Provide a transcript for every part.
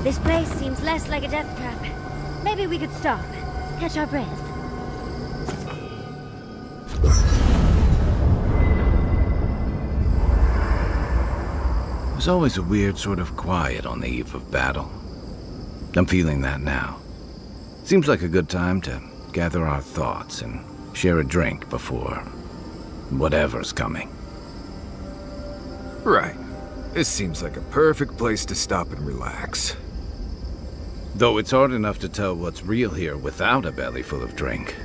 This place seems less like a death trap. Maybe we could stop, catch our breath. There's always a weird sort of quiet on the eve of battle. I'm feeling that now. Seems like a good time to gather our thoughts and share a drink before whatever's coming. Right. This seems like a perfect place to stop and relax. Though it's hard enough to tell what's real here without a belly full of drink.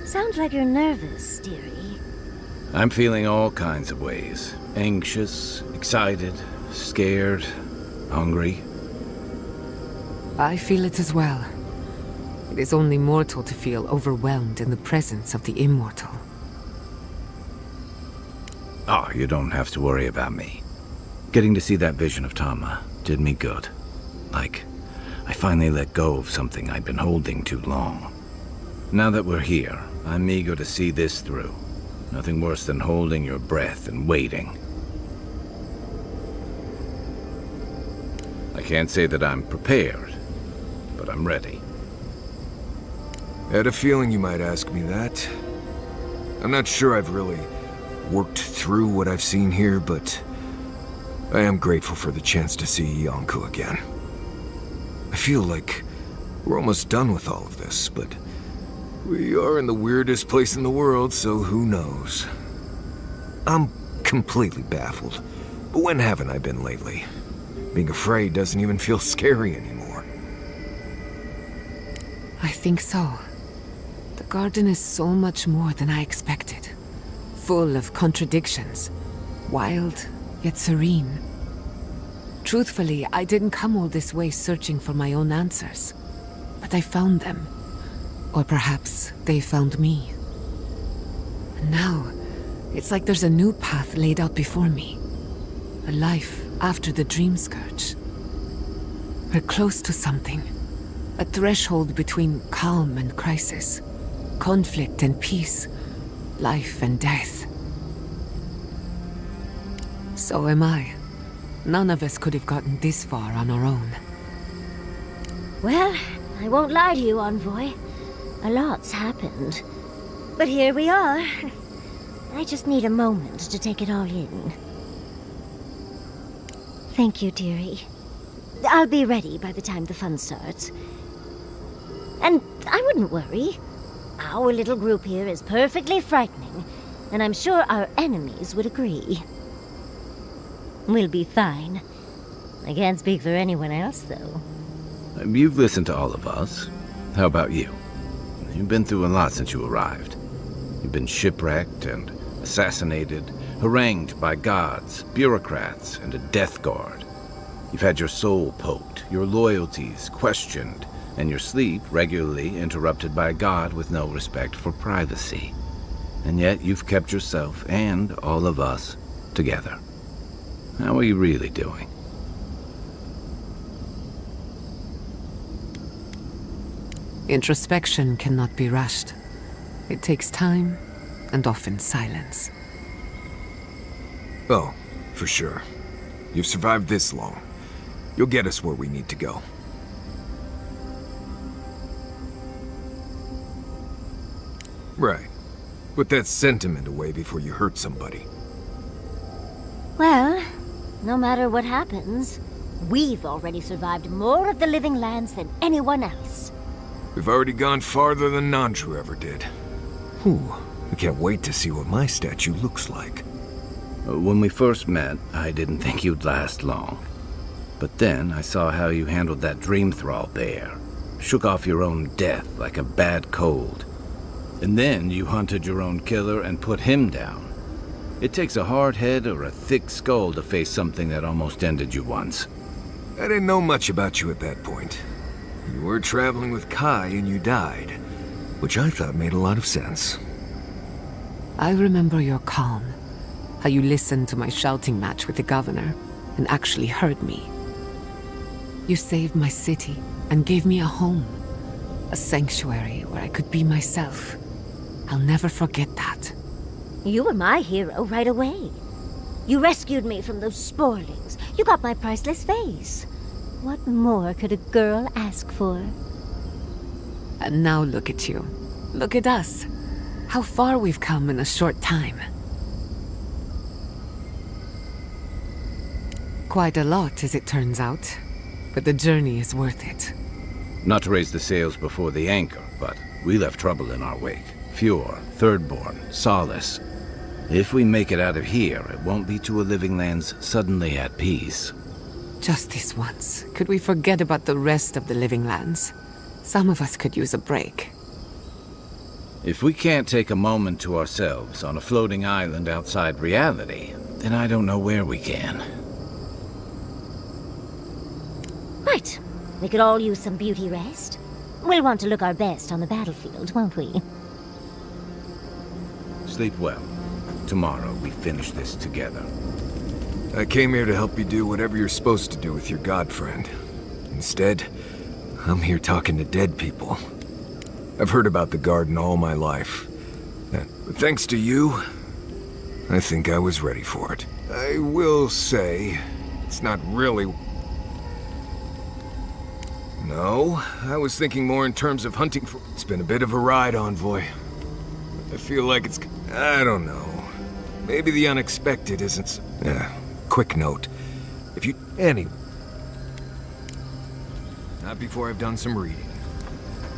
Sounds like you're nervous, dearie. I'm feeling all kinds of ways. Anxious, excited, scared, hungry. I feel it as well. It is only mortal to feel overwhelmed in the presence of the immortal. Oh, you don't have to worry about me. Getting to see that vision of Tama did me good. Like, I finally let go of something I'd been holding too long. Now that we're here, I'm eager to see this through. Nothing worse than holding your breath and waiting. I can't say that I'm prepared, but I'm ready. I had a feeling you might ask me that. I'm not sure I've really worked through what I've seen here, but I am grateful for the chance to see Yonko again. I feel like we're almost done with all of this, but we are in the weirdest place in the world, so who knows? I'm completely baffled, but when haven't I been lately? Being afraid doesn't even feel scary anymore. I think so. The garden is so much more than I expected. Full of contradictions. Wild, yet serene. Truthfully, I didn't come all this way searching for my own answers. But I found them. Or perhaps they found me. And now, it's like there's a new path laid out before me. A life after the dream scourge. We're close to something. A threshold between calm and crisis. Conflict and peace. Life and death. So am I. None of us could have gotten this far on our own. Well, I won't lie to you, Envoy. A lot's happened. But here we are. I just need a moment to take it all in. Thank you, dearie. I'll be ready by the time the fun starts. And I wouldn't worry. Our little group here is perfectly frightening, and I'm sure our enemies would agree. We'll be fine. I can't speak for anyone else, though. You've listened to all of us. How about you? You've been through a lot since you arrived. You've been shipwrecked and assassinated, harangued by gods, bureaucrats, and a death guard. You've had your soul poked, your loyalties questioned, and your sleep regularly interrupted by a god with no respect for privacy. And yet you've kept yourself and all of us together. How are you really doing? Introspection cannot be rushed. It takes time, and often silence. Oh, for sure. You've survived this long. You'll get us where we need to go. Right. Put that sentiment away before you hurt somebody. Well, no matter what happens, we've already survived more of the living lands than anyone else. We've already gone farther than Nandru ever did. Whew. I can't wait to see what my statue looks like. When we first met, I didn't think you'd last long. But then I saw how you handled that dream thrall bear. Shook off your own death like a bad cold. And then you hunted your own killer and put him down. It takes a hard head or a thick skull to face something that almost ended you once. I didn't know much about you at that point. You were traveling with Kai and you died, which I thought made a lot of sense. I remember your calm. How you listened to my shouting match with the governor and actually heard me. You saved my city and gave me a home. A sanctuary where I could be myself. I'll never forget that. You were my hero right away. You rescued me from those sporelings. You got my priceless vase. What more could a girl ask for? And now look at you. Look at us. How far we've come in a short time. Quite a lot, as it turns out. But the journey is worth it. Not to raise the sails before the anchor, but we left trouble in our wake. Fjord, Thirdborn, Solace. If we make it out of here, it won't be to a living lands suddenly at peace. Just this once. Could we forget about the rest of the living lands? Some of us could use a break. If we can't take a moment to ourselves on a floating island outside reality, then I don't know where we can. Right. We could all use some beauty rest. We'll want to look our best on the battlefield, won't we? Sleep well. Tomorrow we finish this together. I came here to help you do whatever you're supposed to do with your god friend. Instead, I'm here talking to dead people. I've heard about the garden all my life. But thanks to you, I think I was ready for it. I will say, it's not really... No, I was thinking more in terms of hunting for... It's been a bit of a ride, Envoy. I feel like it's... I don't know. Maybe the unexpected isn't... quick note. If you... Anyway. Not before I've done some reading.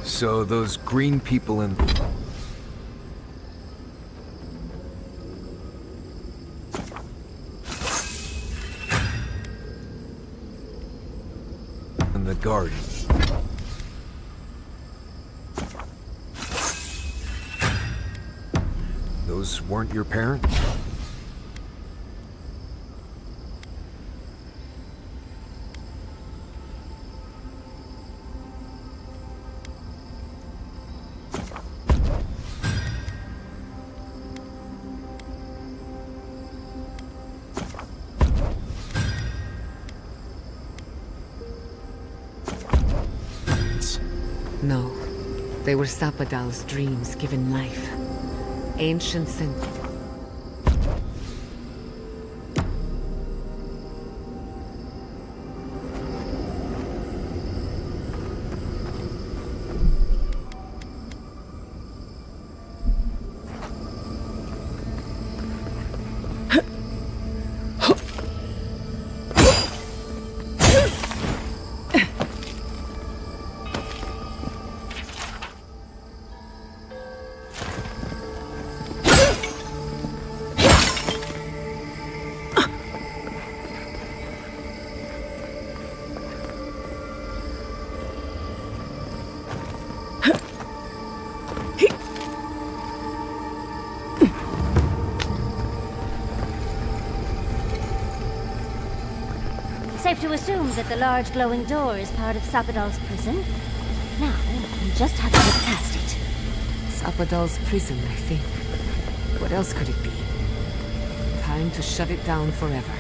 So those green people in... in the garden. Those weren't your parents? No. They were Sapadal's dreams given life. Ancient sin. Safe to assume that the large glowing door is part of Sapadal's prison. Now, we just have to get past it. Sapadal's prison, I think. What else could it be? Time to shut it down forever.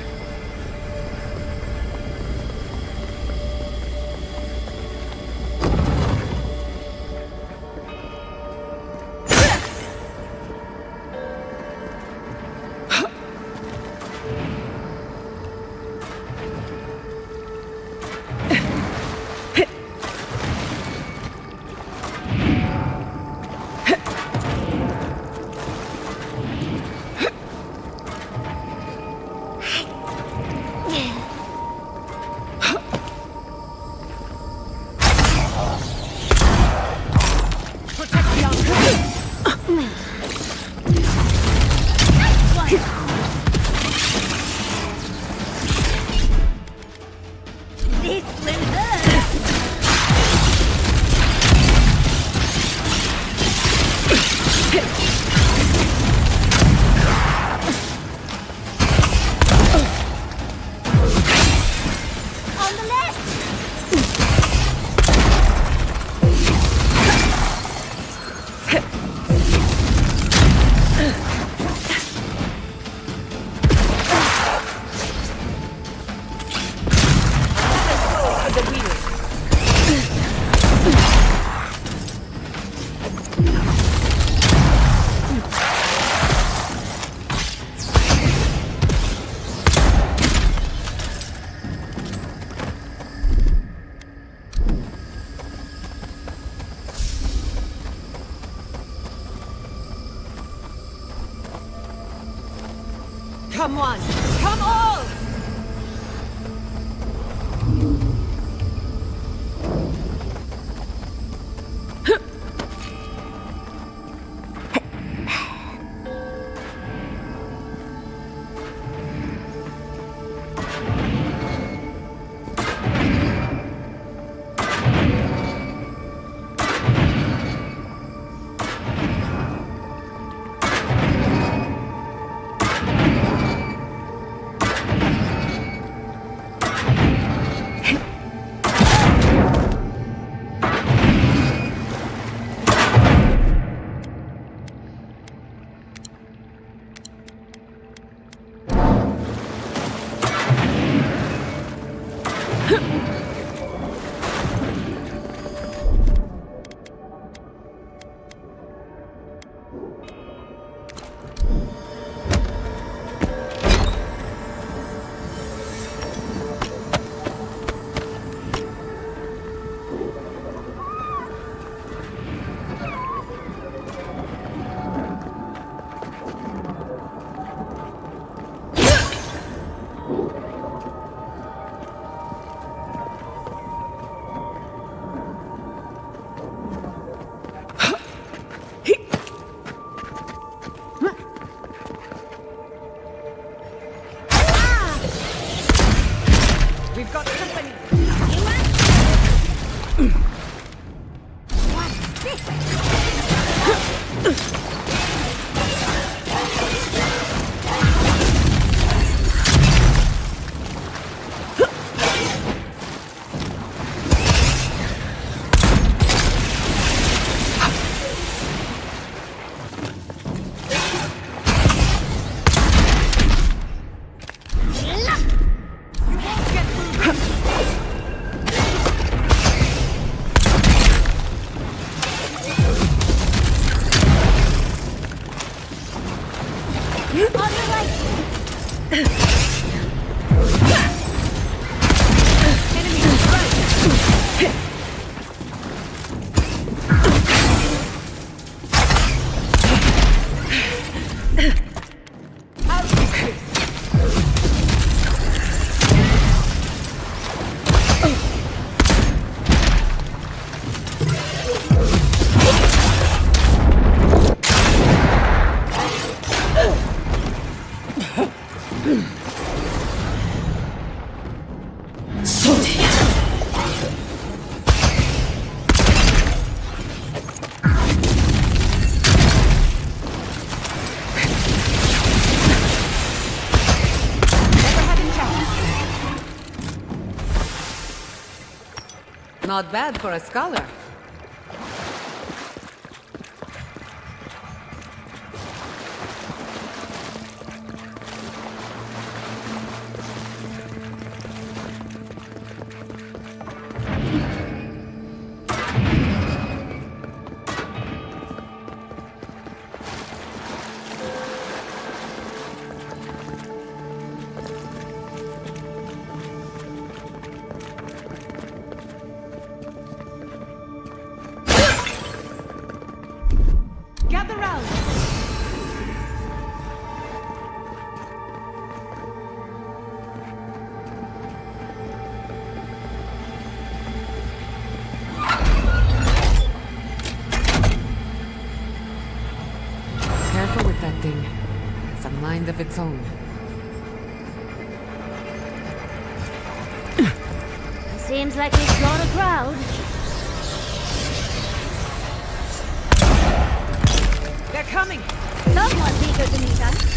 Come on! Come all! We've got company. What's this? Not bad for a scholar. Gather round! Careful with that thing. It's a mind of its own. Seems like we've got a crowd. They're coming! Someone's eager to meet us.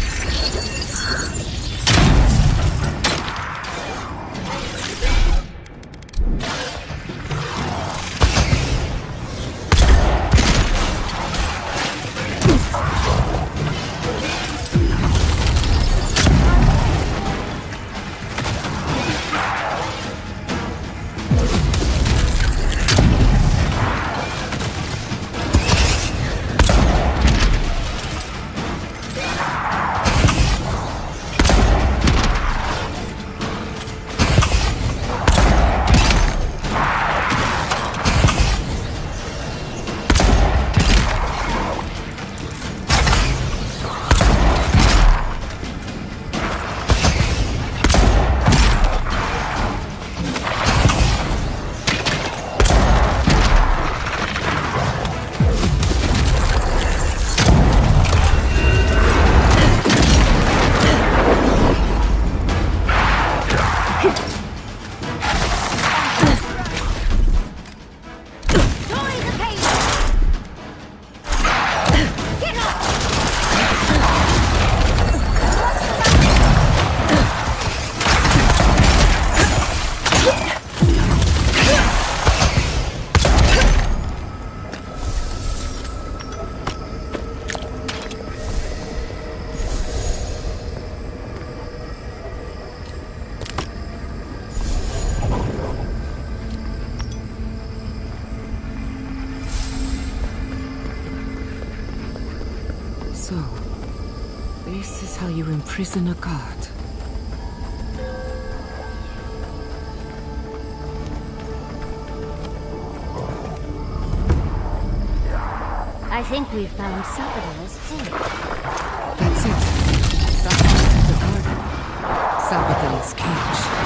So, this is how you imprison a god. I think we've found Sabadell's thing. That's it. The heart of the garden. Sabadell's cage.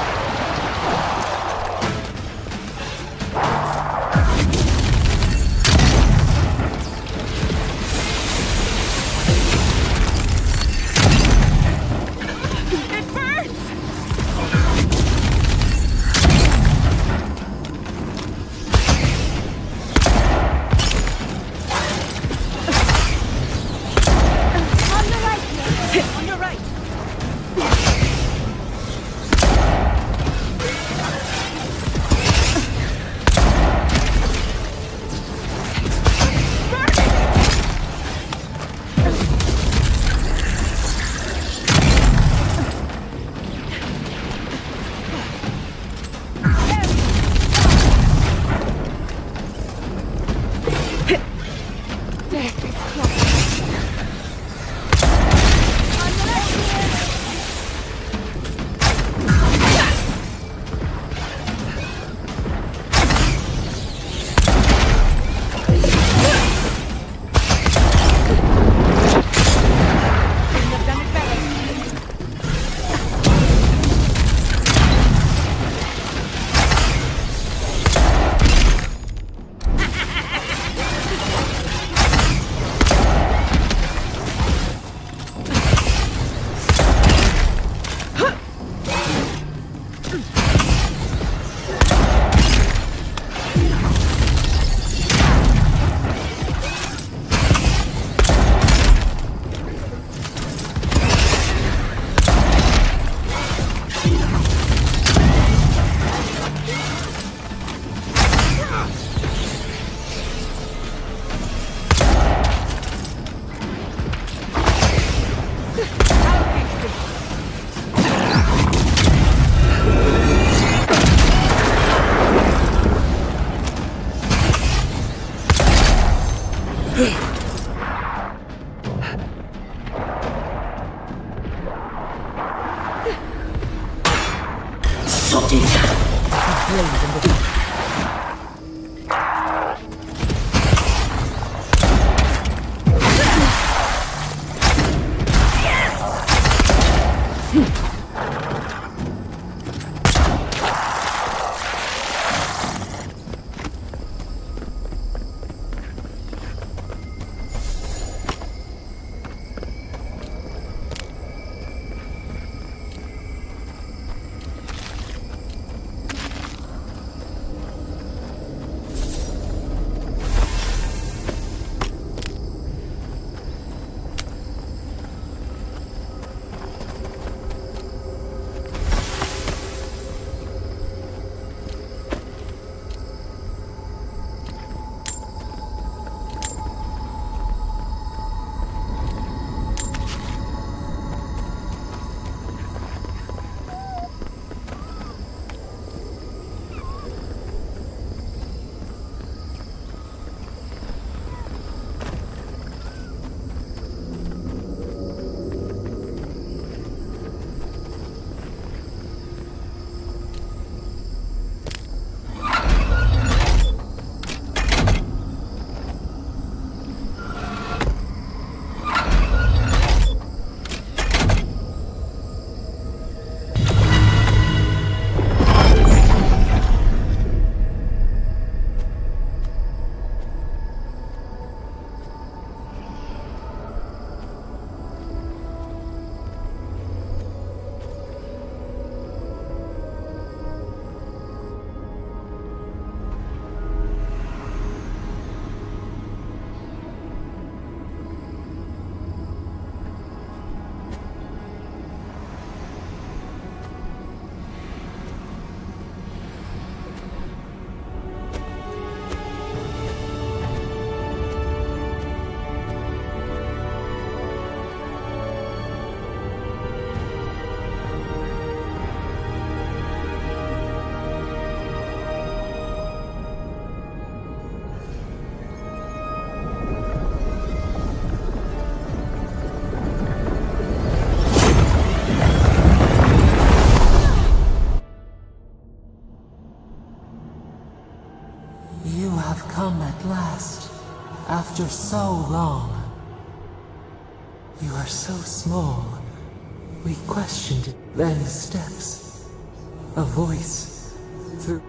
so long. You are so small. We questioned it. Then steps. A voice. Through.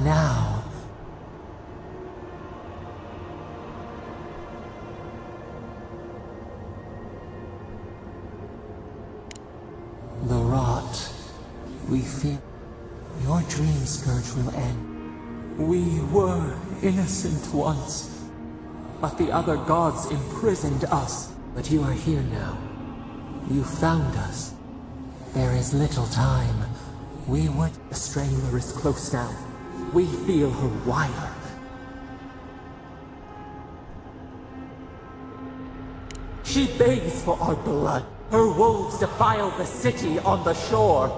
Now. The rot. We feel. Your dream scourge will end. We were innocent once, but the other gods imprisoned us. But you are here now. You found us. There is little time. We would... The Strangler is close now. We feel her wire. She begs for our blood. Her wolves defile the city on the shore.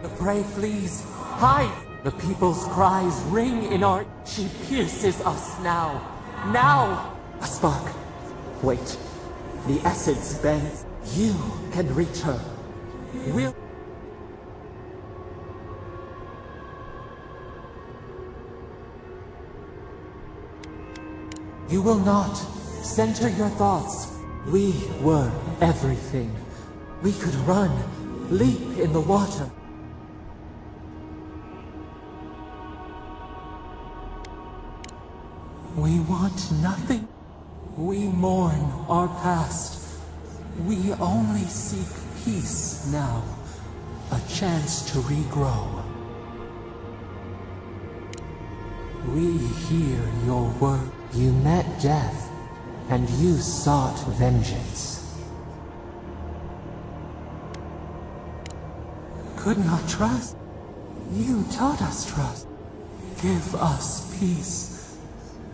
The prey flees. Hide! The people's cries ring in our... She pierces us now. Now! A spark. Wait. The essence bends. You can reach her. We'll... You will not. Center your thoughts. We were everything. We could run, leap in the water. We want nothing. We mourn our past. We only seek peace now. A chance to regrow. We hear your word. You met death, and you sought vengeance. Could not trust. You taught us trust. Give us peace.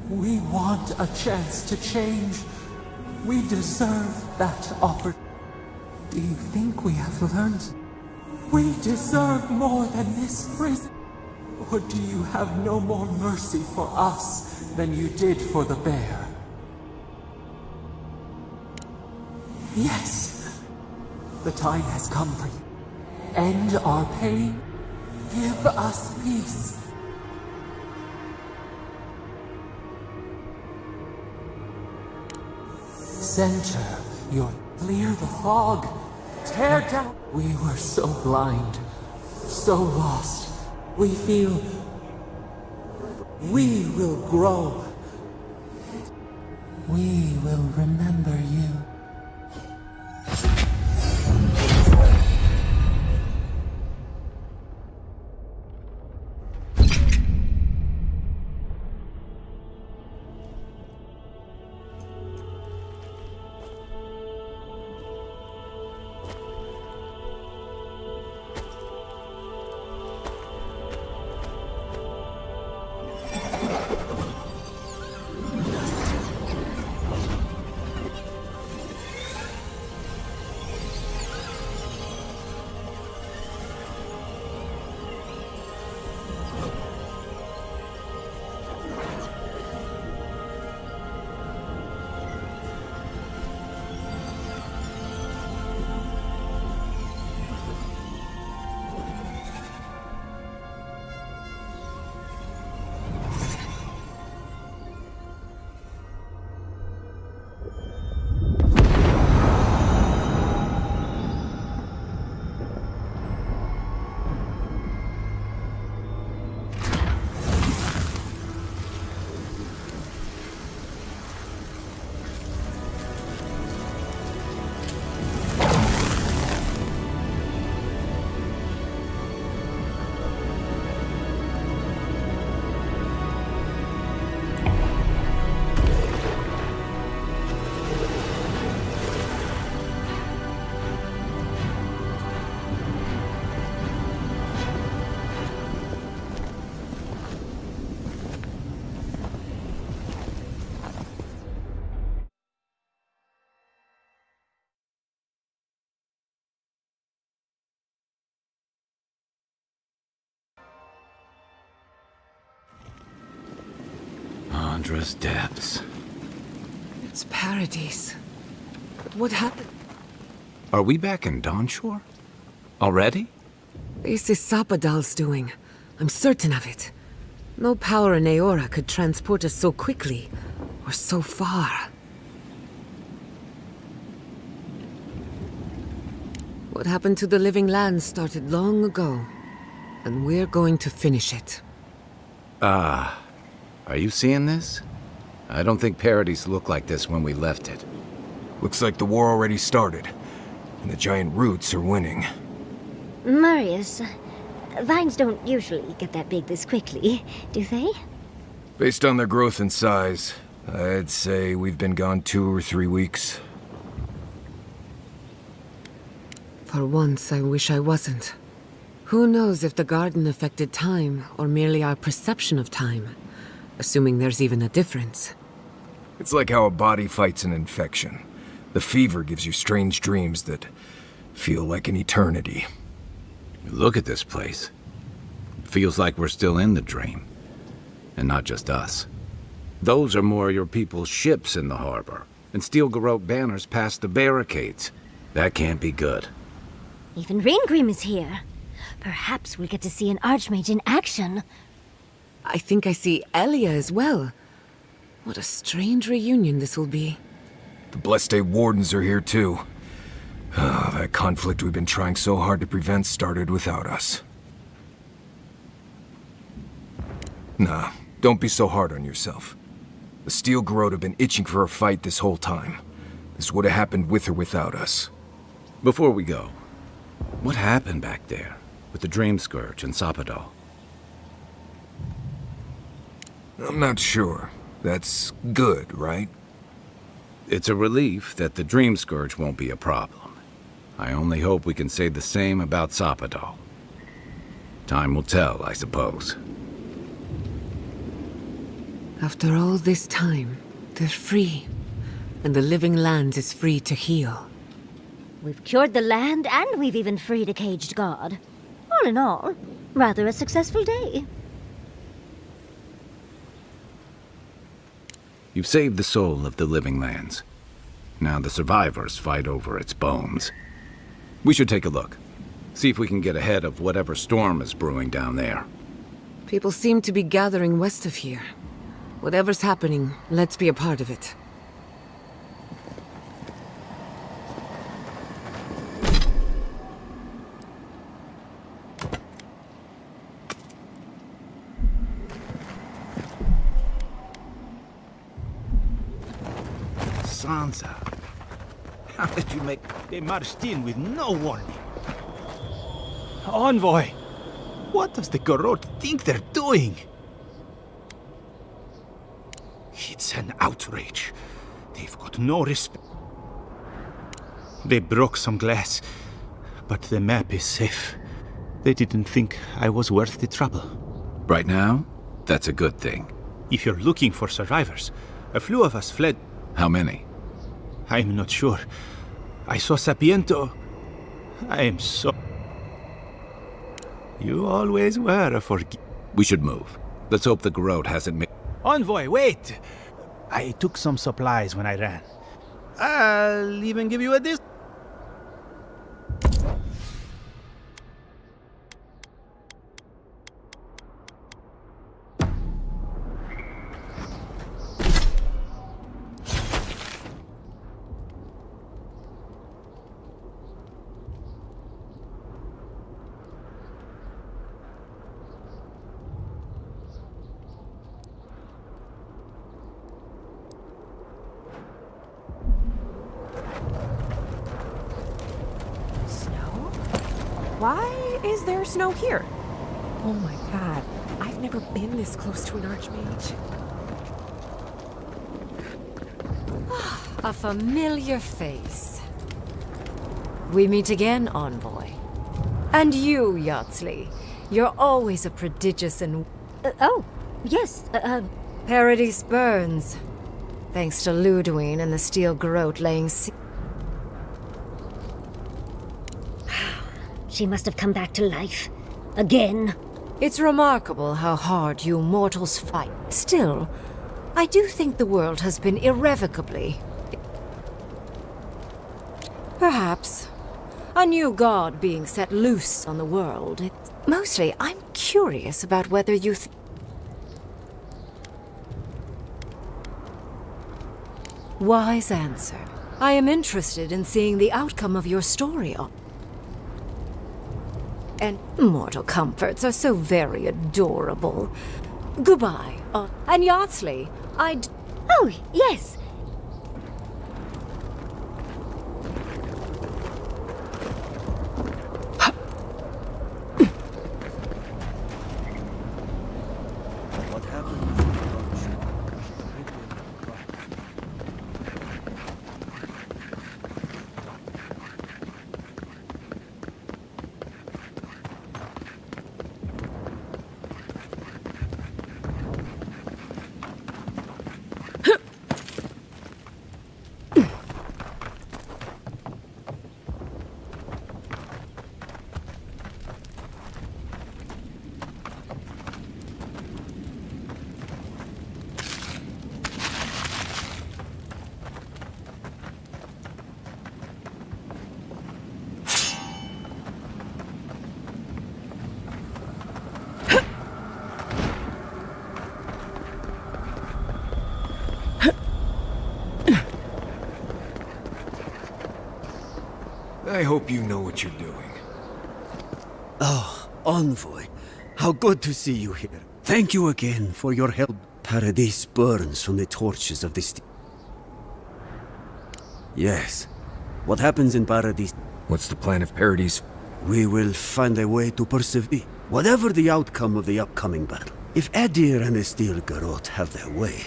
We want a chance to change. We deserve that opportunity. Do you think we have learned? We deserve more than this prison. Or do you have no more mercy for us than you did for the bear? Yes. The time has come for you. End our pain. Give us peace. Center your... Clear the fog. Tear down... We were so blind. So lost. We feel... We will grow. We will remember you. Andra's depths. It's paradise. But what happened? Are we back in Dawnshore? Already? This is Sapadal's doing. I'm certain of it. No power in Aora could transport us so quickly, or so far. What happened to the living land started long ago, and we're going to finish it. Are you seeing this? I don't think Paradise looked like this when we left it. Looks like the war already started, and the giant roots are winning. Marius, vines don't usually get that big this quickly, do they? Based on their growth and size, I'd say we've been gone 2 or 3 weeks. For once, I wish I wasn't. Who knows if the garden affected time, or merely our perception of time? Assuming there's even a difference. It's like how a body fights an infection. The fever gives you strange dreams that feel like an eternity. Look at this place. Feels like we're still in the dream. And not just us. Those are more your people's ships in the harbor, and steel garrote banners past the barricades. That can't be good. Even Reingrim is here. Perhaps we'll get to see an Archmage in action. I think I see Elia as well. What a strange reunion this will be. The Blessed Wardens are here too. That conflict we've been trying so hard to prevent started without us. Nah, don't be so hard on yourself. The Steel Garrote have been itching for a fight this whole time. This would have happened with or without us. Before we go, what happened back there with the Dream Scourge and Sapadal? I'm not sure. That's good, right? It's a relief that the Dream Scourge won't be a problem. I only hope we can say the same about Sapadal. Time will tell, I suppose. After all this time, they're free. And the living land is free to heal. We've cured the land, and we've even freed a caged god. All in all, rather a successful day. You've saved the soul of the living lands. Now the survivors fight over its bones. We should take a look. See if we can get ahead of whatever storm is brewing down there. People seem to be gathering west of here. Whatever's happening, let's be a part of it. Sansa, how did you make... They marched in with no warning. Envoy, what does the Garrote think they're doing? It's an outrage. They've got no respect. They broke some glass, but the map is safe. They didn't think I was worth the trouble. Right now, that's a good thing. If you're looking for survivors, a few of us fled. How many? I'm not sure. I saw Sapiento. I am so... You always were a We should move. Let's hope the Garrote hasn't made... Envoy, wait! I took some supplies when I ran. I'll even give you a discount. Why is there snow here? Oh my god, I've never been this close to an Archmage. A familiar face. We meet again, Envoy. And you, Yardsley. You're always a prodigious and... Oh, yes, Paradise burns. Thanks to Ludwine and the Steel Garrote laying She must have come back to life. Again. It's remarkable how hard you mortals fight. Still, I do think the world has been irrevocably... Perhaps. A new god being set loose on the world. Mostly, I'm curious about whether you Wise answer. I am interested in seeing the outcome of your story. And mortal comforts are so very adorable. Goodbye. And Yardsley, Oh, yes. I hope you know what you're doing. Oh, Envoy. How good to see you here. Thank you again for your help. Paradise burns from the torches of this... Yes. What happens in Paradise? What's the plan of Paradise? We will find a way to persevere. Whatever the outcome of the upcoming battle. If Adir and the Steel Garrote have their way,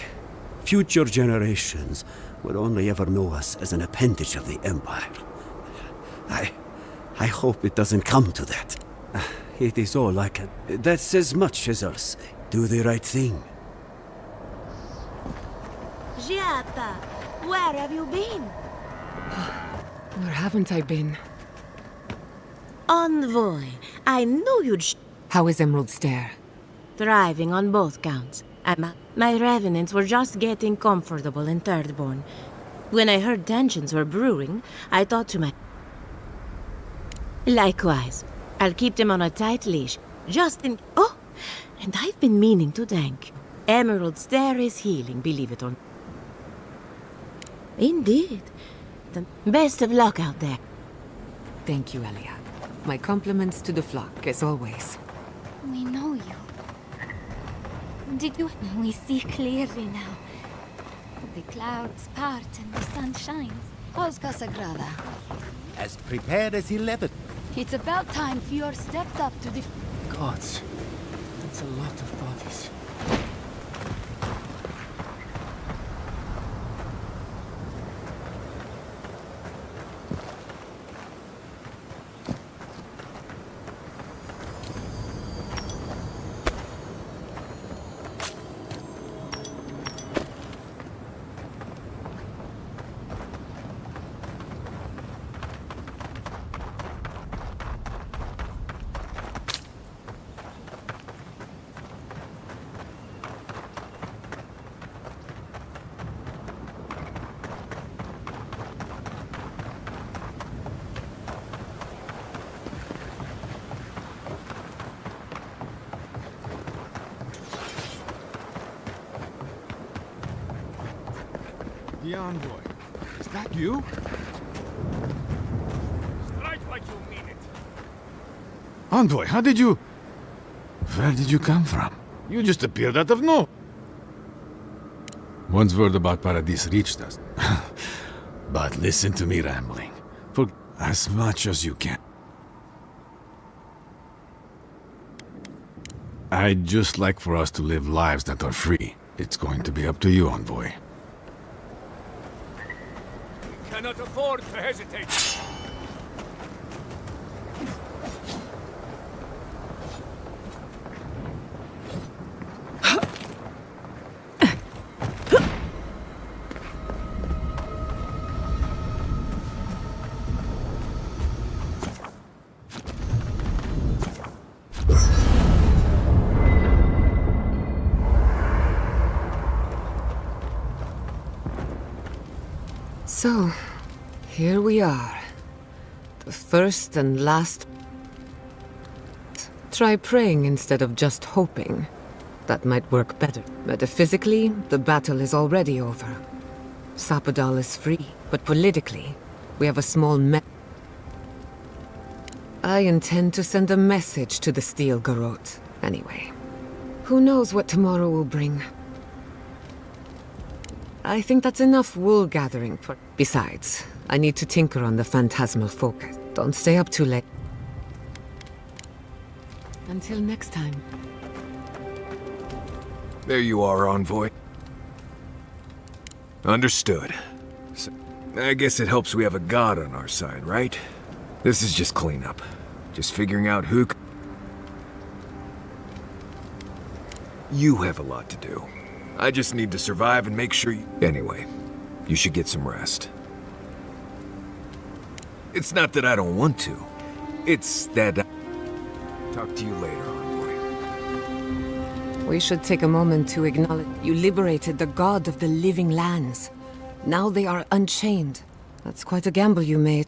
future generations will only ever know us as an appendage of the Empire. I hope it doesn't come to that. It is all I can... That's as much as I'll say. Do the right thing. Giata, where have you been? Where haven't I been? Envoy, I knew you'd How is Emerald Stair? thriving on both counts. My revenants were just getting comfortable in Thirdborn. When I heard tensions were brewing, I thought to myself... Likewise, I'll keep them on a tight leash, just in... Oh, and I've been meaning to thank you. Emerald Stair is healing, believe it or not. Indeed. The best of luck out there. Thank you, Elia. My compliments to the flock, as always. We know you. Did you... We see clearly now. The clouds part and the sun shines. How's Casagrada? As prepared as 11. It's about time Fior stepped up to the... Gods. That's a lot of bodies. The envoy. Is that you? Strike like you mean it. Envoy, how did you... Where did you come from? You just appeared out of nowhere. Once word about Paradise reached us. But listen to me rambling. For as much as you can. I'd just like for us to live lives that are free. It's going to be up to you, Envoy. Cannot afford to hesitate. So, here we are. The first and last... Try praying instead of just hoping. That might work better. Metaphysically, the battle is already over. Sapodal is free, but politically, we have a small I intend to send a message to the Steel Garrote. Anyway, who knows what tomorrow will bring. I think that's enough wool gathering for... Besides, I need to tinker on the phantasmal focus. Don't stay up too late. Until next time. There you are, Envoy. Understood. So, I guess it helps we have a god on our side, right? This is just cleanup. Just figuring out who... You have a lot to do. I just need to survive and make sure you... Anyway, you should get some rest. It's not that I don't want to. It's that... Talk to you later, Envoy. We should take a moment to acknowledge you liberated the god of the living lands. Now they are unchained. That's quite a gamble you made.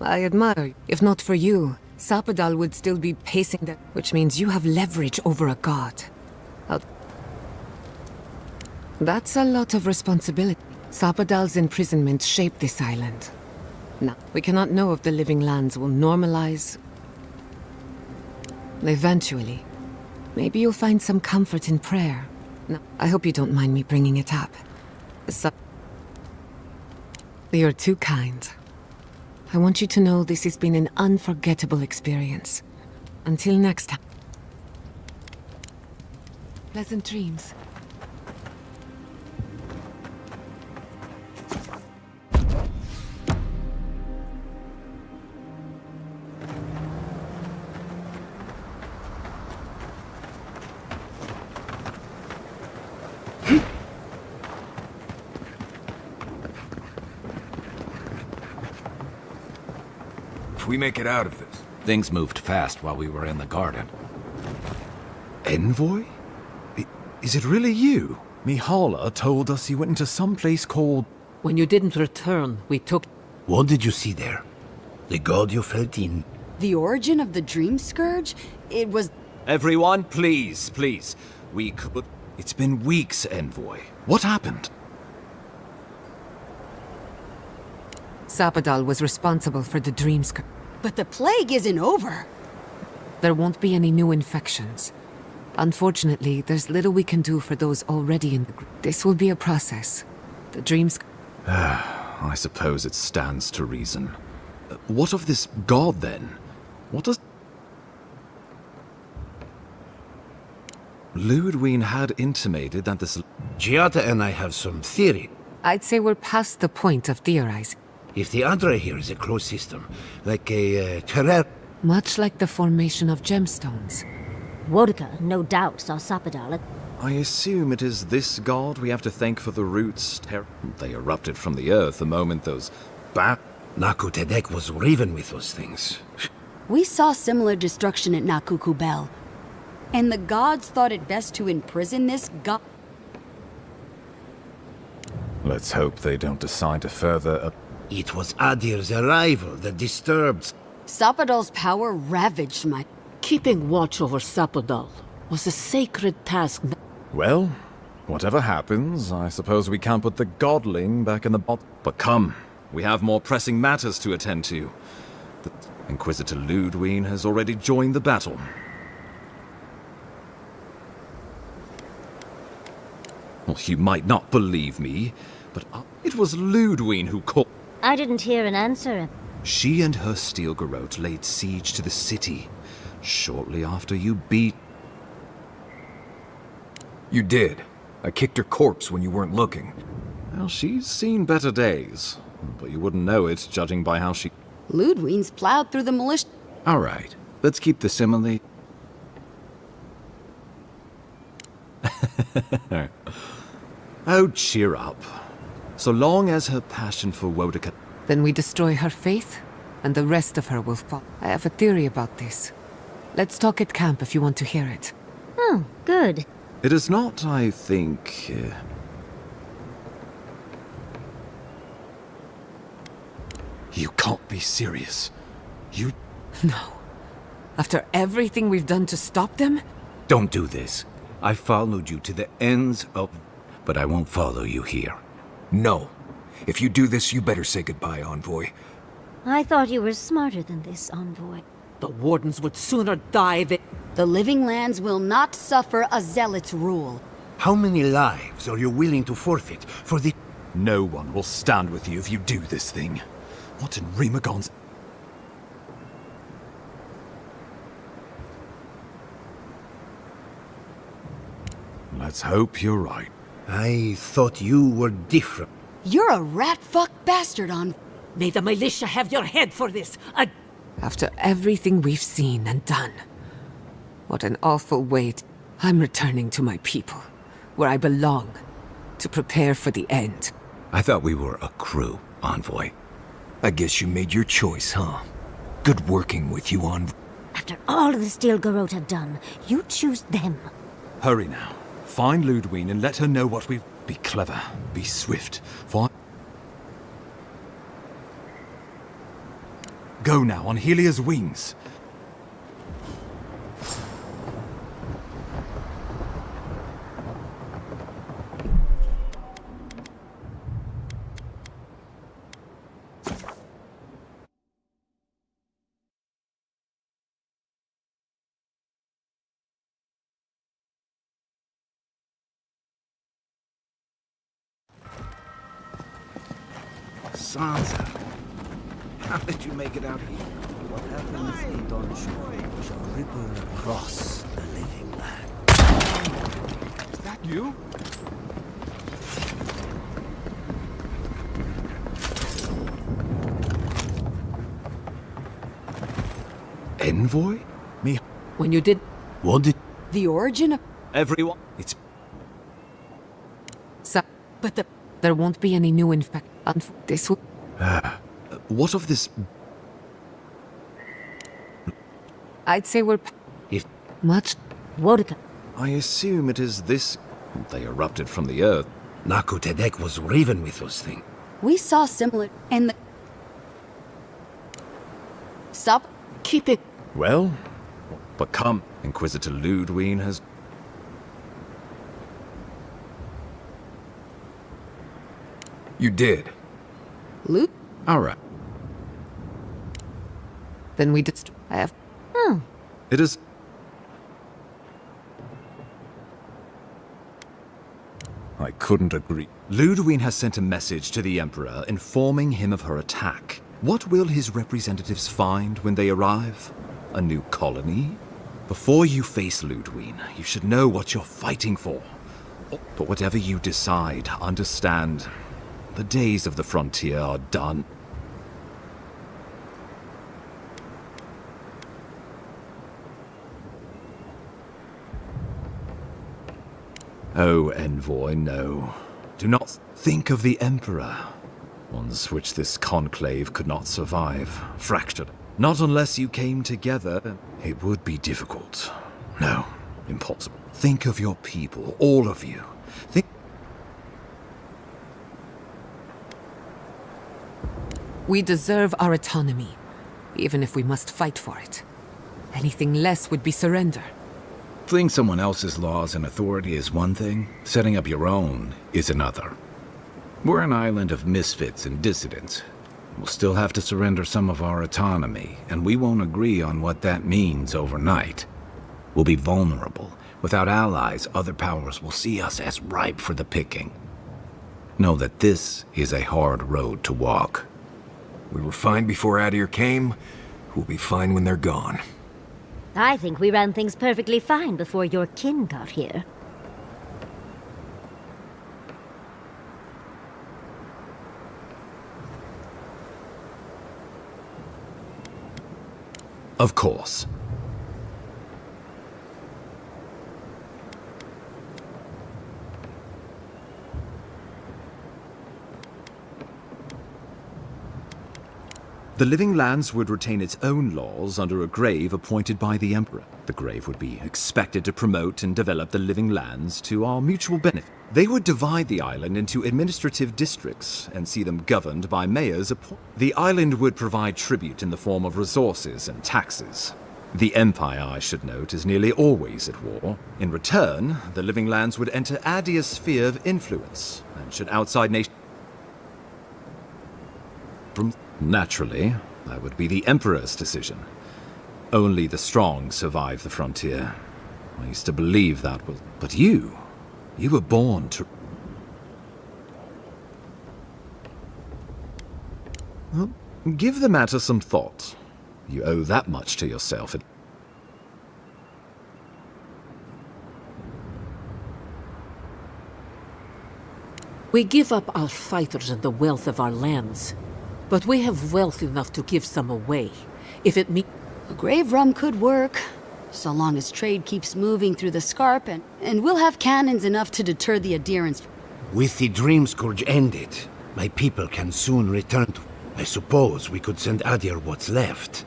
I admire you. If not for you, Sapodal would still be pacing that, which means you have leverage over a god. That's a lot of responsibility. Sapodal's imprisonment shaped this island. Now, we cannot know if the living lands will normalize. Eventually. Maybe you'll find some comfort in prayer. No, I hope you don't mind me bringing it up. You're too kind. I want you to know this has been an unforgettable experience. Until next time. Pleasant dreams. We make it out of this. Things moved fast while we were in the garden. Envoy? Is it really you? Mihala told us you went into some place called... When you didn't return, we took... What did you see there? The god you felt in? The origin of the Dream Scourge? It was... Everyone, please, please. We could... It's been weeks, Envoy. What happened? Sapodal was responsible for the Dream Scourge. But the plague isn't over. There won't be any new infections. Unfortunately, there's little we can do for those already in the group. This will be a process. The Dream Scourge... I suppose it stands to reason. What of this god, then? What does... Ludwig had intimated that this... Giada and I have some theory. I'd say we're past the point of theorizing. If the Andra here is a closed system, like a terror... Much like the formation of gemstones. Wodka no doubt saw Sapodal. I assume it is this god we have to thank for the roots. They erupted from the earth the moment those Naku Tedek was riven with those things. We saw similar destruction at Nakuku Bell. And the gods thought it best to imprison this god... Let's hope they don't decide to further... It was Adir's arrival that disturbed... Sapodal's power ravaged my... Keeping watch over Sapodal was a sacred task. Well, whatever happens, I suppose we can't put the godling back in the bot... But come, we have more pressing matters to attend to. The Inquisitor Ludwig has already joined the battle. Well, you might not believe me, but it was Ludwig who called... I didn't hear an answer. She and her steel garrote laid siege to the city, shortly after you beat... You did. I kicked her corpse when you weren't looking. Well, she's seen better days, but you wouldn't know it, judging by how she... Ludwig's plowed through the militia... All right, let's keep the simile... Oh, cheer up. So long as her passion for Wodka... Then we destroy her faith, and the rest of her will fall. I have a theory about this. Let's talk at camp if you want to hear it. Oh, good. It is not, I think... You can't be serious. You... No. After everything we've done to stop them? Don't do this. I followed you to the ends of... But I won't follow you here. No. If you do this, you better say goodbye, Envoy. I thought you were smarter than this, Envoy. The Wardens would sooner die than... The Living Lands will not suffer a zealot's rule. How many lives are you willing to forfeit for the... No one will stand with you if you do this thing. What in Remagon's... Let's hope you're right. I thought you were different. You're a rat-fuck bastard, May the militia have your head for this! After everything we've seen and done, what an awful wait. I'm returning to my people, where I belong, to prepare for the end. I thought we were a crew, Envoy. I guess you made your choice, huh? Good working with you, Envoy. After all the Steel Garrote have done, you choose them. Hurry now. Find Ludwig and let her know what we've... Be clever. Be swift. Go now, on Helia's wings. Sansa, how did you make it out here? What happens in Don Shore shall ripple across the living land. Is that you? Envoy? Me? When you did... What did... The origin of... Everyone... It's... So, but there won't be any new infect. This will... what of this... I'd say we're... If... Much... Vodka. I assume it is this... They erupted from the earth. Nakutedek was raven with those things. We saw similar... And the... Stop. Keep it... Well... But come, Inquisitor Ludwig has... You did. Loot? Alright. Then we just... I have... Oh. It is... I couldn't agree. Ludwig has sent a message to the Emperor informing him of her attack. What will his representatives find when they arrive? A new colony? Before you face Ludwig, you should know what you're fighting for. But whatever you decide, understand, the days of the frontier are done. Oh, Envoy, no. Do not think of the Emperor. Ones which this conclave could not survive, fractured. Not unless you came together. It would be difficult. No, impossible. Think of your people, all of you. Think... We deserve our autonomy, even if we must fight for it. Anything less would be surrender. Fleeing someone else's laws and authority is one thing, setting up your own is another. We're an island of misfits and dissidents. We'll still have to surrender some of our autonomy, and we won't agree on what that means overnight. We'll be vulnerable. Without allies, other powers will see us as ripe for the picking. Know that this is a hard road to walk. We were fine before Adir came. We'll be fine when they're gone. I think we ran things perfectly fine before your kin got here. Of course. The Living Lands would retain its own laws under a grave appointed by the Emperor. The grave would be expected to promote and develop the Living Lands to our mutual benefit. They would divide the island into administrative districts and see them governed by mayors. The island would provide tribute in the form of resources and taxes. The Empire, I should note, is nearly always at war. In return, the Living Lands would enter Adia's sphere of influence, and should outside nations... Naturally, that would be the Emperor's decision. Only the strong survive the frontier. I used to believe that was... But you were born to... Well, give the matter some thought. You owe that much to yourself. We give up our fighters and the wealth of our lands. But we have wealth enough to give some away. If it means... A grave room could work, so long as trade keeps moving through the Scarp, and we'll have cannons enough to deter the adherents. With the Dream Scourge ended, my people can soon return to... I suppose we could send Adir what's left.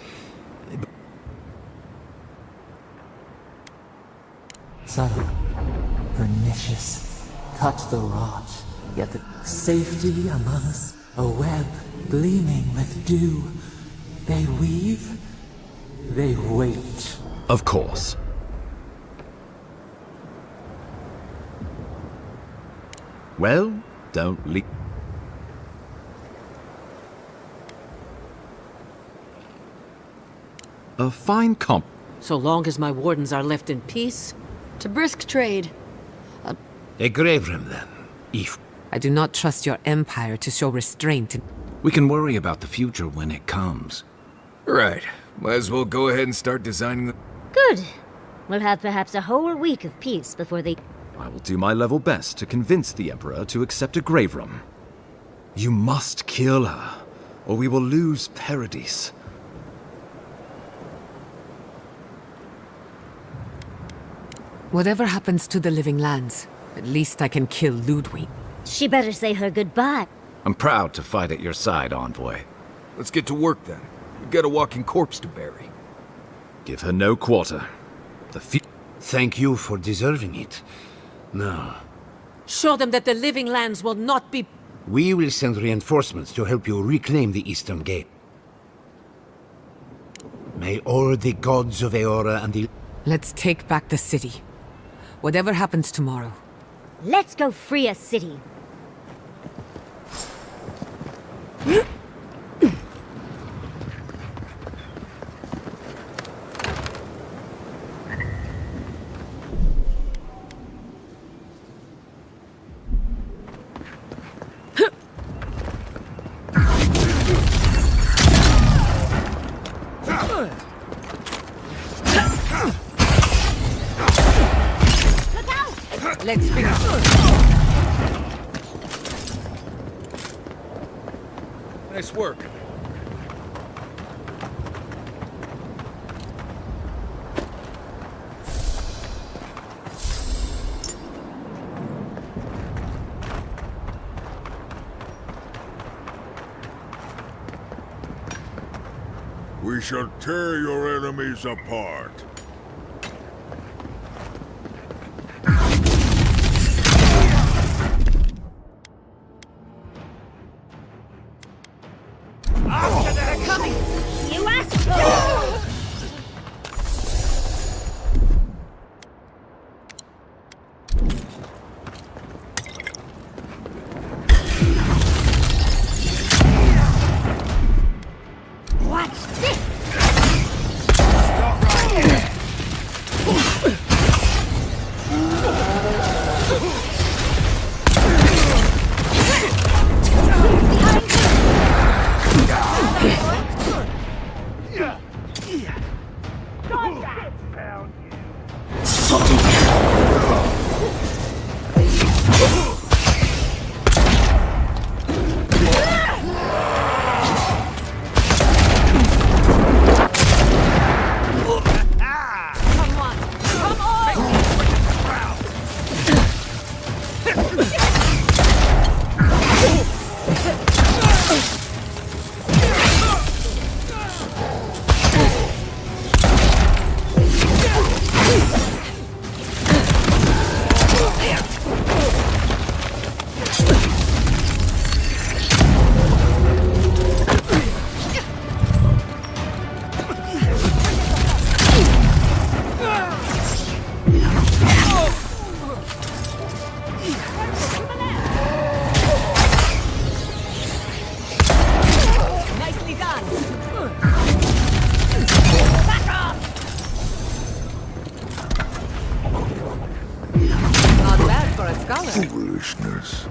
Subtle, pernicious, touch the rot, yet the safety among us, a web gleaming with dew. They weave, they wait. Of course. Well, don't leave. A fine comp. So long as my wardens are left in peace? To brisk trade. A grave room, then, if... I do not trust your empire to show restraint. We can worry about the future when it comes. Right. Might as well go ahead and start designing the... Good. We'll have perhaps a whole week of peace before they... I will do my level best to convince the Emperor to accept a grave room. You must kill her, or we will lose Paradise. Whatever happens to the Living Lands, at least I can kill Ludwig. She better say her goodbye. I'm proud to fight at your side, Envoy. Let's get to work, then. We've got a walking corpse to bury. Give her no quarter. Thank you for deserving it. Now... Show them that the Living Lands will not be... We will send reinforcements to help you reclaim the Eastern Gate. May all the gods of Eora and the... Let's take back the city. Whatever happens tomorrow. Let's go free a city. Let's finish. Nice work. We shall tear your enemies apart. Watch this! Stop right here! Foolishness.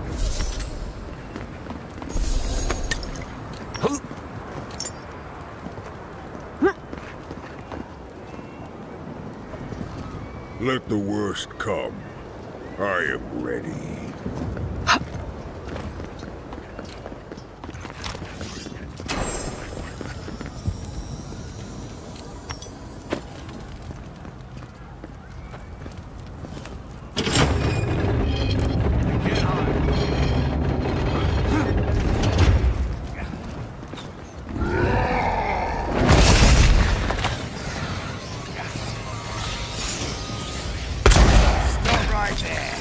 Let the worst come. I am ready.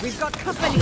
We've got company!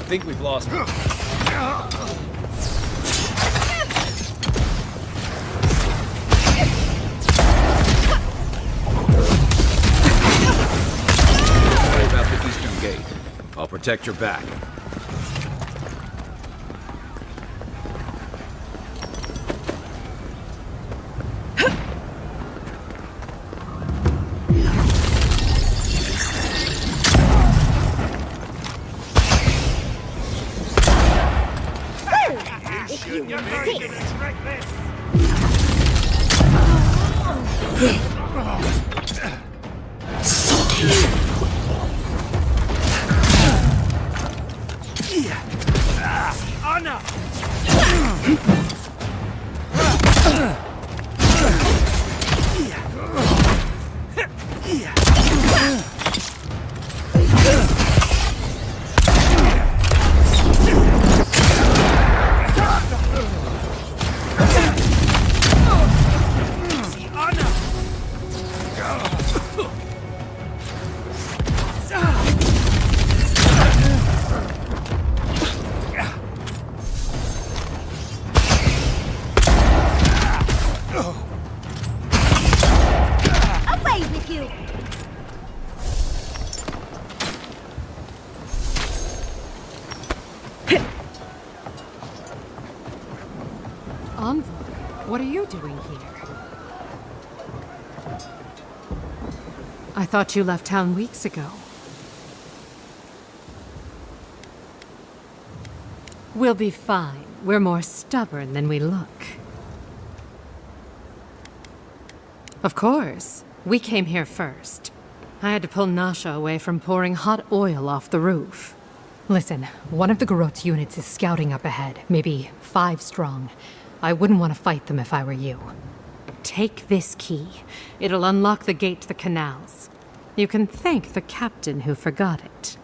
I think we've lost him. Worry about the eastern gate. I'll protect your back. What are you doing here? I thought you left town weeks ago. We'll be fine. We're more stubborn than we look. Of course. We came here first. I had to pull Nasha away from pouring hot oil off the roof. Listen, one of the Garot's units is scouting up ahead, maybe 5 strong. I wouldn't want to fight them if I were you. Take this key. It'll unlock the gate to the canals. You can thank the captain who forgot it.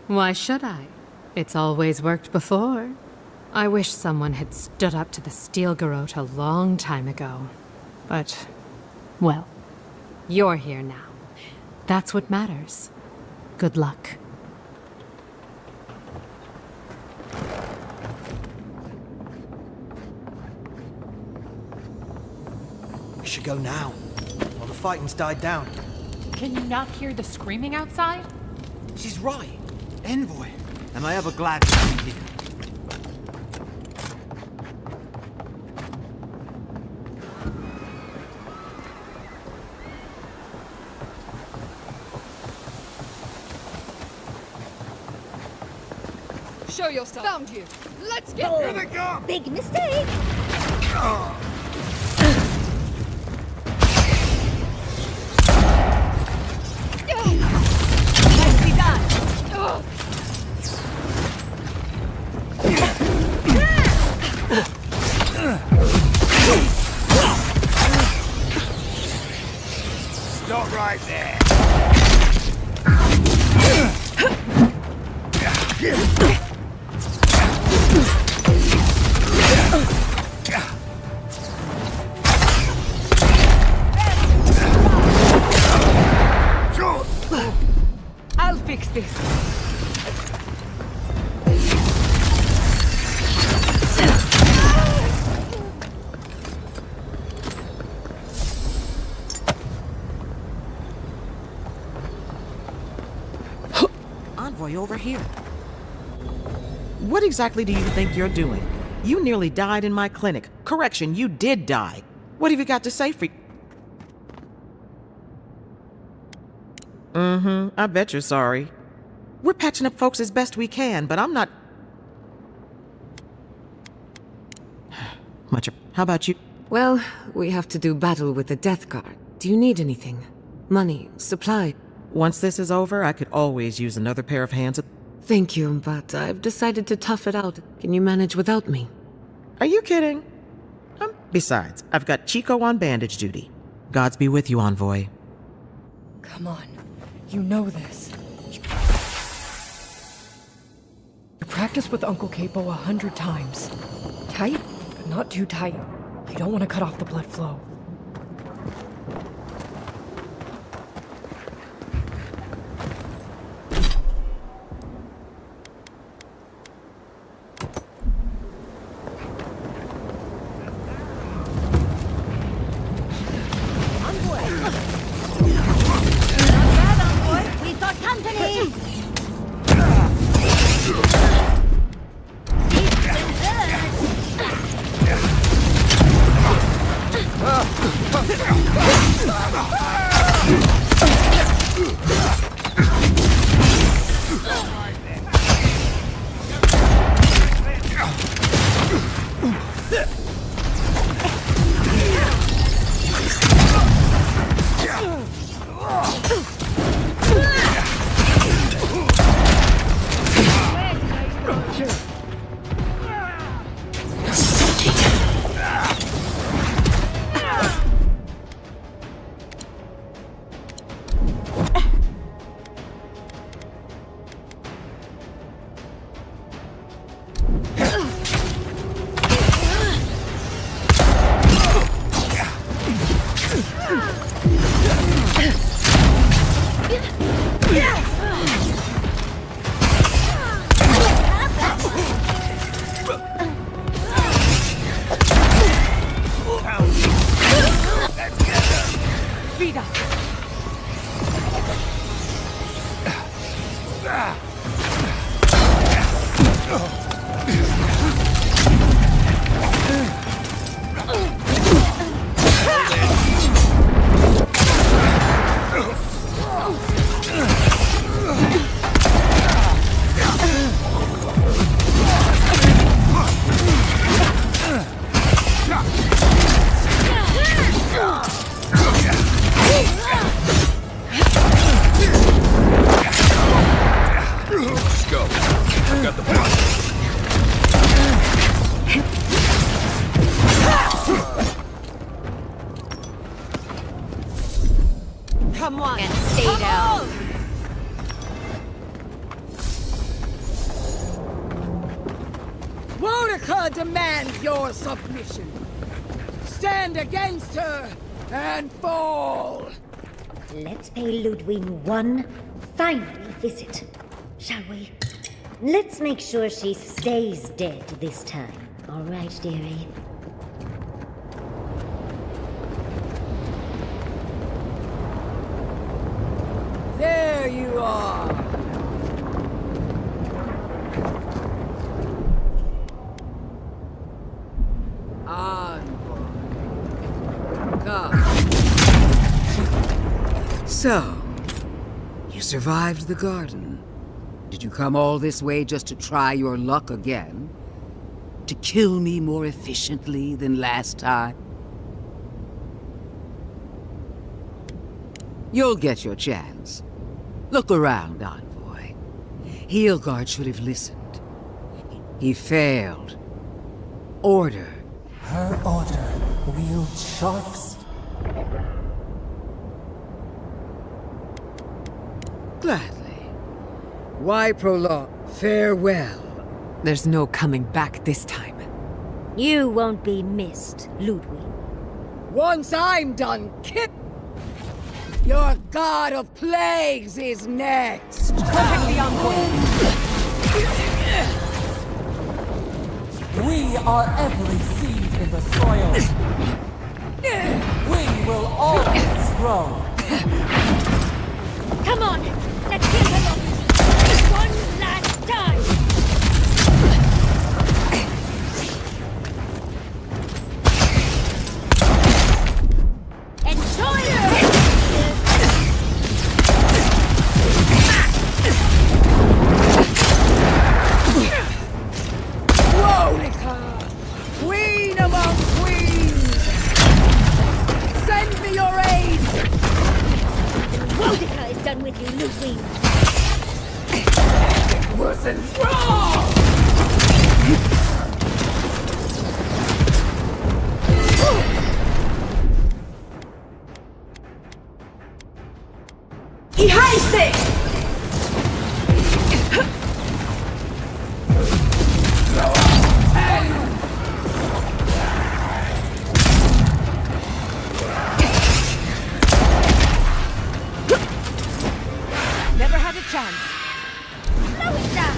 Why should I? It's always worked before. I wish someone had stood up to the Steel Garot a long time ago. But, well, you're here now. That's what matters. Good luck. We should go now, while the fighting's died down. Can you not hear the screaming outside? She's right. Envoy. Am I ever glad to be here? Show yourself. Found you. Let's get Here they go. Big mistake. Nicely done. Stop right there. I'll fix this. Envoy over here. What exactly do you think you're doing? You nearly died in my clinic. Correction, you did die. What have you got to say for... I bet you're sorry. We're patching up folks as best we can, but I'm not... Much. How about you? Well, we have to do battle with the Death Guard. Do you need anything? Money? Supply? Once this is over, I could always use another pair of hands. Thank you, but I've decided to tough it out. Can you manage without me? Are you kidding? Besides, I've got Chico on bandage duty. Gods be with you, Envoy. Come on. You know this. You practiced with Uncle Capo 100 times. Tight, but not too tight. You don't want to cut off the blood flow. Come on, and stay down. Wonica demands your submission. Stand against her and fall. Let's pay Ludwig one final visit, shall we? Let's make sure she stays dead this time. All right, dearie? There you are. Envoy. Come. So, you survived the garden. Did you come all this way just to try your luck again? To kill me more efficiently than last time? You'll get your chance. Look around, Envoy. Heelguard should have listened. He failed. Order. Her order wields sharps. Gladly. Why prolong? Farewell. There's no coming back this time. You won't be missed, Ludwig. Once I'm done your god of plagues is next! Perfectly on point. We are every seed in the soil. We will always grow. Come on, let's kill him off one last time! Enjoy it! Wonica! Queen among queens! Send me your aid! Wonica is done with you, Ludwig. It wasn't wrong! Never had a chance. Slow it down!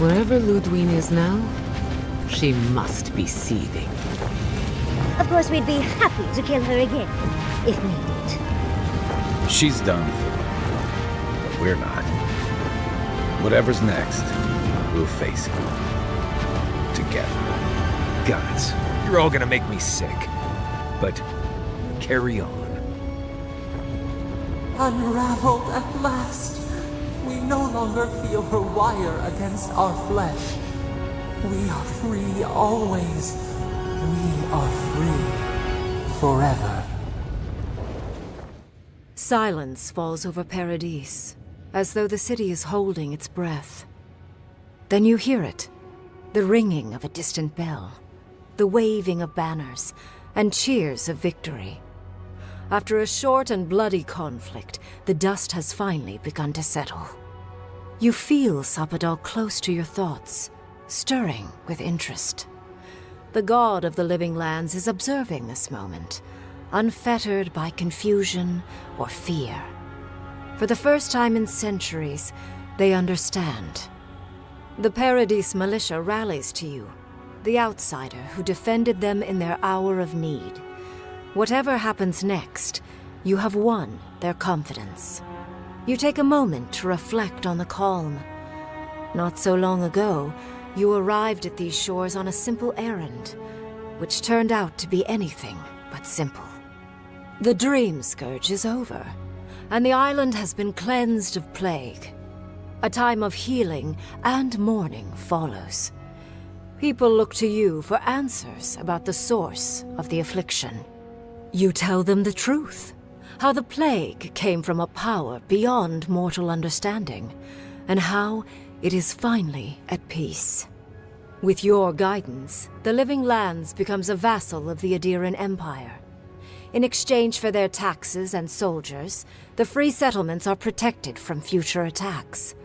Wherever Ludwig is now, she must be seething. Of course, we'd be happy to kill her again, if needed. She's done for, but we're not. Whatever's next, we'll face it. Together. Guys, you're all gonna make me sick. But carry on. Unraveled at last. We no longer feel her wire against our flesh. We are free always. We are free forever. Silence falls over Paradise, as though the city is holding its breath. Then you hear it, the ringing of a distant bell, the waving of banners, and cheers of victory. After a short and bloody conflict, the dust has finally begun to settle. You feel Sapadal close to your thoughts, stirring with interest. The god of the living lands is observing this moment, unfettered by confusion or fear. For the first time in centuries, they understand. The Paradise militia rallies to you, the outsider who defended them in their hour of need. Whatever happens next, you have won their confidence. You take a moment to reflect on the calm. Not so long ago, you arrived at these shores on a simple errand, which turned out to be anything but simple. The dream scourge is over, and the island has been cleansed of plague. A time of healing and mourning follows. People look to you for answers about the source of the affliction. You tell them the truth, how the plague came from a power beyond mortal understanding, and how it is finally at peace. With your guidance, the Living Lands becomes a vassal of the Adiran Empire. In exchange for their taxes and soldiers, the free settlements are protected from future attacks.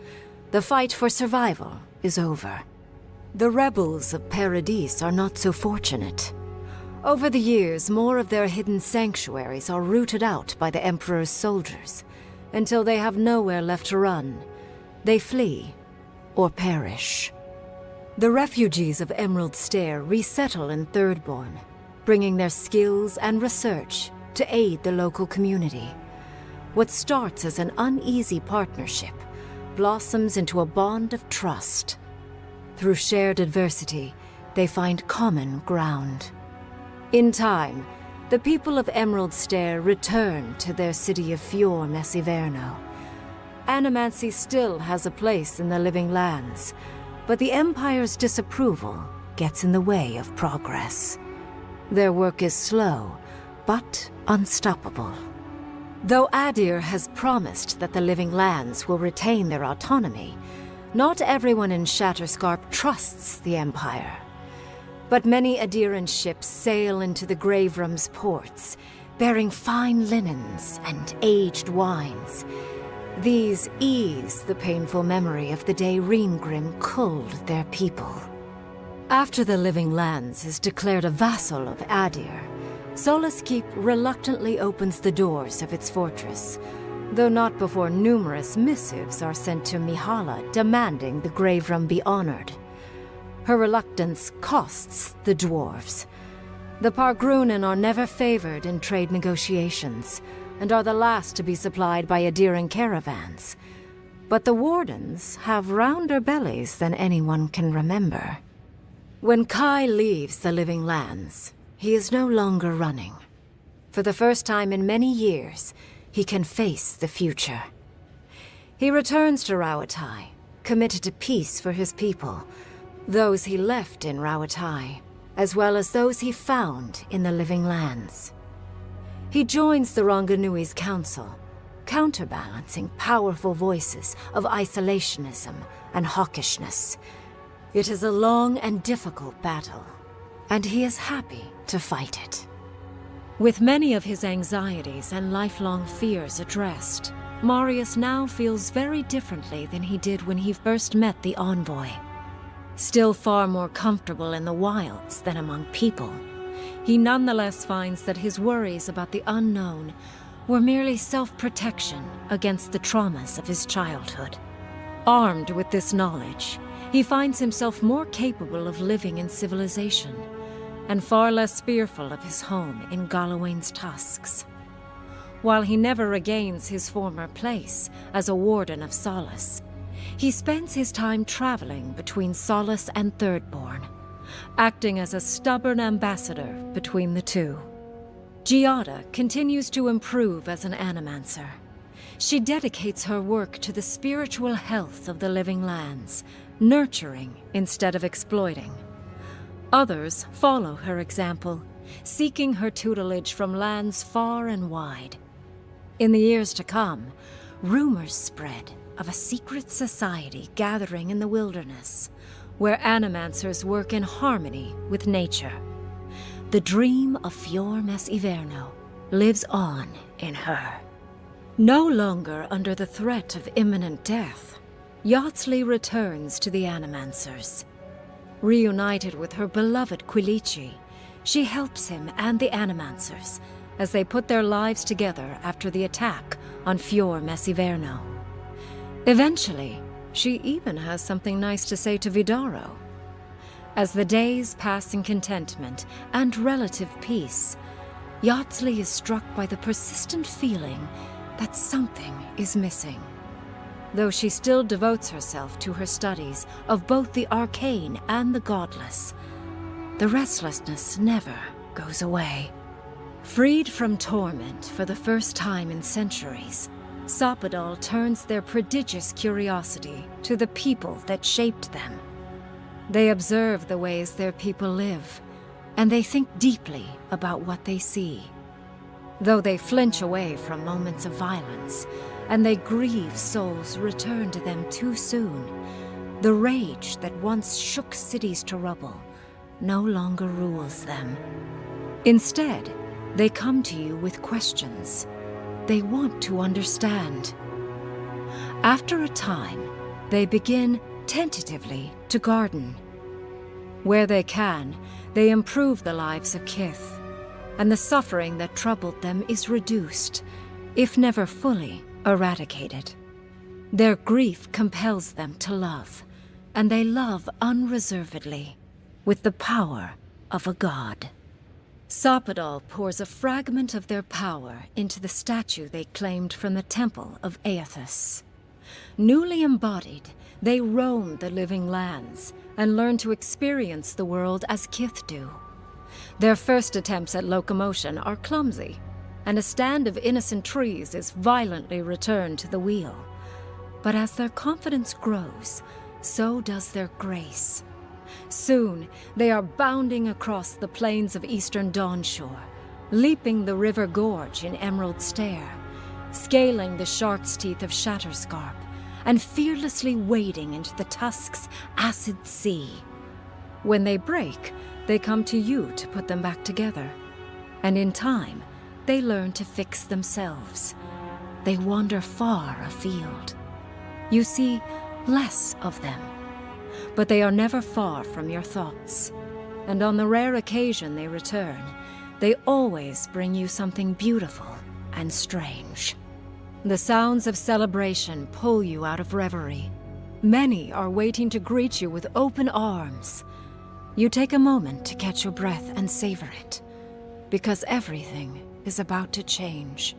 The fight for survival is over. The rebels of Paradise are not so fortunate. Over the years, more of their hidden sanctuaries are rooted out by the Emperor's soldiers. Until they have nowhere left to run, they flee or perish. The refugees of Emerald Stair resettle in Thirdborn, bringing their skills and research to aid the local community. What starts as an uneasy partnership blossoms into a bond of trust. Through shared adversity, they find common ground. In time, the people of Emerald Stair return to their city of Fior Messiverno. Animancy still has a place in the Living Lands, but the Empire's disapproval gets in the way of progress. Their work is slow, but unstoppable. Though Adir has promised that the Living Lands will retain their autonomy, not everyone in Shatterscarp trusts the Empire. But many Adiran ships sail into the Graveroom's ports, bearing fine linens and aged wines. These ease the painful memory of the day Reengrim culled their people. After the Living Lands is declared a vassal of Adir, Solace Keep reluctantly opens the doors of its fortress, though not before numerous missives are sent to Mihala demanding the Graveroom be honored. Her reluctance costs the dwarves. The Pargrunen are never favored in trade negotiations, and are the last to be supplied by Adiran caravans. But the Wardens have rounder bellies than anyone can remember. When Kai leaves the Living Lands, he is no longer running. For the first time in many years, he can face the future. He returns to Rawatai, committed to peace for his people, those he left in Rawatai, as well as those he found in the Living Lands. He joins the Ronganui's council, counterbalancing powerful voices of isolationism and hawkishness. It is a long and difficult battle, and he is happy to fight it. With many of his anxieties and lifelong fears addressed, Marius now feels very differently than he did when he first met the envoy. Still far more comfortable in the wilds than among people, he nonetheless finds that his worries about the unknown were merely self-protection against the traumas of his childhood. Armed with this knowledge, he finds himself more capable of living in civilization, and far less fearful of his home in Galawain's tusks. While he never regains his former place as a warden of Solace, he spends his time traveling between Solace and Thirdborn, acting as a stubborn ambassador between the two. Giada continues to improve as an animancer. She dedicates her work to the spiritual health of the Living Lands, nurturing instead of exploiting. Others follow her example, seeking her tutelage from lands far and wide. In the years to come, rumors spread of a secret society gathering in the wilderness, where animancers work in harmony with nature. The dream of Fior Mes Iverno lives on in her. No longer under the threat of imminent death, Yatsley returns to the Animancers. Reunited with her beloved Quilici, she helps him and the Animancers as they put their lives together after the attack on Fior Mes Iverno. Eventually, she even has something nice to say to Vidaro. As the days pass in contentment and relative peace, Yatsley is struck by the persistent feeling that something is missing. Though she still devotes herself to her studies of both the arcane and the godless, the restlessness never goes away. Freed from torment for the first time in centuries, Sopadal turns their prodigious curiosity to the people that shaped them. They observe the ways their people live, and they think deeply about what they see. Though they flinch away from moments of violence, and they grieve souls returned to them too soon, the rage that once shook cities to rubble no longer rules them. Instead, they come to you with questions. They want to understand. After a time, they begin tentatively to garden. Where they can, they improve the lives of Kith, and the suffering that troubled them is reduced, if never fully eradicated. Their grief compels them to love, and they love unreservedly, with the power of a god. Sopadal pours a fragment of their power into the statue they claimed from the temple of Aethys. Newly embodied, they roam the Living Lands and learn to experience the world as Kith do. Their first attempts at locomotion are clumsy, and a stand of innocent trees is violently returned to the wheel. But as their confidence grows, so does their grace. Soon, they are bounding across the plains of eastern Dawnshore, leaping the river gorge in Emerald Stair, scaling the shark's teeth of Shatterscarp, and fearlessly wading into the Tusk's acid sea. When they break, they come to you to put them back together, and in time, they learn to fix themselves. They wander far afield. You see less of them, but they are never far from your thoughts. And on the rare occasion they return, they always bring you something beautiful and strange. The sounds of celebration pull you out of reverie. Many are waiting to greet you with open arms. You take a moment to catch your breath and savor it, because everything is about to change.